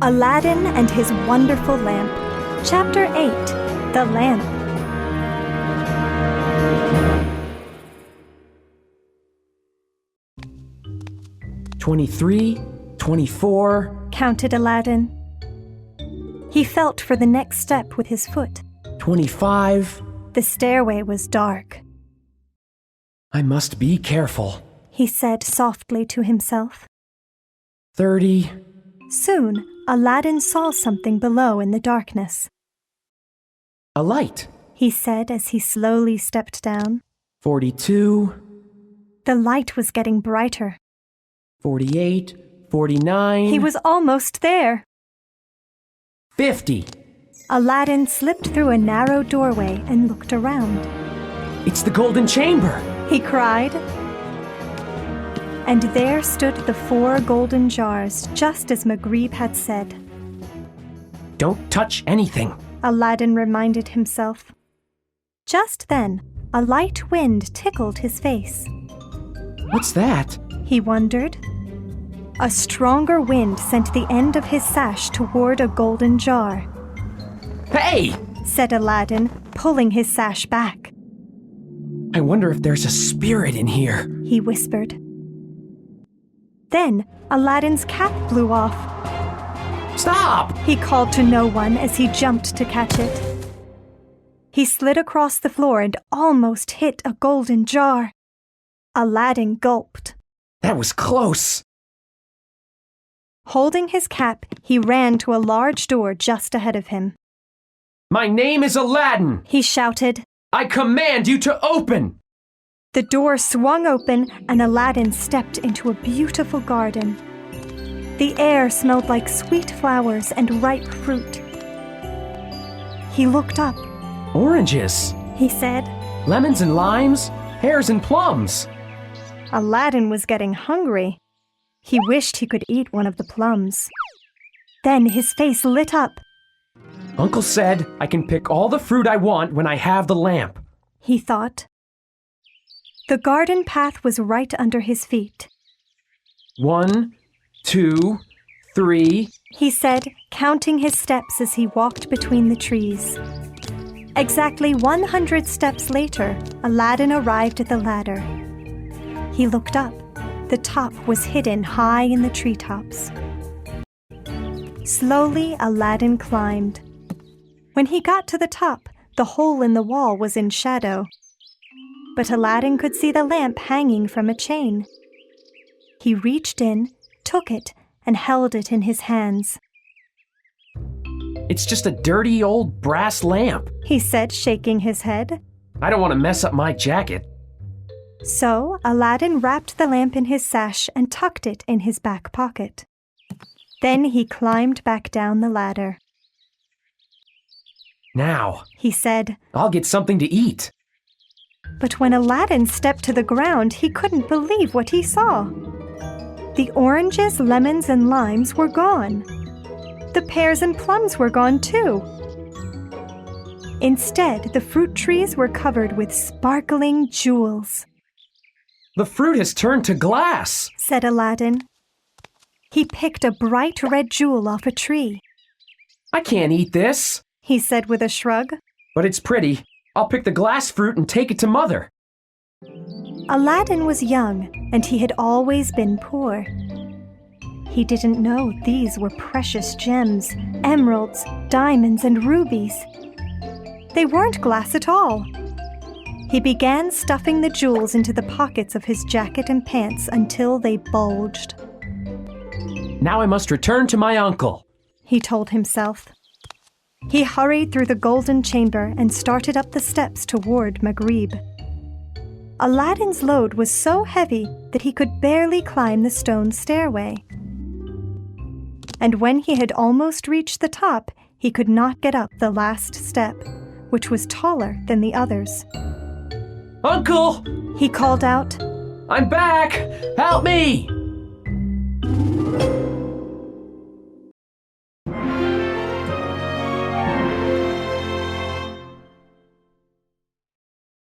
Aladdin and His Wonderful Lamp. Chapter 8. The Lamp. "23, 24, counted Aladdin. He felt for the next step with his foot. 25. The stairway was dark. I must be careful. He said softly to himself. 30. Soon, Aladdin saw something below in the darkness. A light. He said as he slowly stepped down. 42. The light was getting brighter. 48, 49. He was almost there. 50. Aladdin slipped through a narrow doorway and looked around. It's the golden chamber. He cried. And there stood the 4 golden jars, just as Maghrib had said. Don't touch anything, Aladdin reminded himself. Just then, a light wind tickled his face. What's that? He wondered. A stronger wind sent the end of his sash toward a golden jar. Hey! Said Aladdin, pulling his sash back. I wonder if there's a spirit in here, he whispered. Then Aladdin's cap blew off. Stop! He called to no one as he jumped to catch it. He slid across the floor and almost hit a golden jar. Aladdin gulped. That was close. Holding his cap, he ran to a large door just ahead of him. My name is Aladdin, he shouted. I command you to open! The door swung open and Aladdin stepped into a beautiful garden. The air smelled like sweet flowers and ripe fruit. He looked up. Oranges, he said. Lemons and limes, pears and plums. Aladdin was getting hungry. He wished he could eat one of the plums. Then his face lit up. Uncle said I can pick all the fruit I want when I have the lamp, he thought. The garden path was right under his feet. 1, 2, 3, he said, counting his steps as he walked between the trees. Exactly 100 steps later, Aladdin arrived at the ladder. He looked up. The top was hidden high in the treetops. Slowly, Aladdin climbed. When he got to the top, the hole in the wall was in shadow. But Aladdin could see the lamp hanging from a chain. He reached in, took it, and held it in his hands. It's just a dirty old brass lamp, he said, shaking his head. I don't want to mess up my jacket. So Aladdin wrapped the lamp in his sash and tucked it in his back pocket. Then he climbed back down the ladder. Now, he said, I'll get something to eat. But when Aladdin stepped to the ground, he couldn't believe what he saw. The oranges, lemons, and limes were gone. The pears and plums were gone too. Instead, the fruit trees were covered with sparkling jewels. The fruit has turned to glass, said Aladdin. He picked a bright red jewel off a tree. I can't eat this, he said with a shrug. But it's pretty. I'll pick the glass fruit and take it to Mother. Aladdin was young, and he had always been poor. He didn't know these were precious gems, emeralds, diamonds, and rubies. They weren't glass at all. He began stuffing the jewels into the pockets of his jacket and pants until they bulged. Now I must return to my uncle, he told himself. He hurried through the golden chamber and started up the steps toward Maghrib. Aladdin's load was so heavy that he could barely climb the stone stairway. And when he had almost reached the top, he could not get up the last step, which was taller than the others. Uncle! He called out. I'm back! Help me!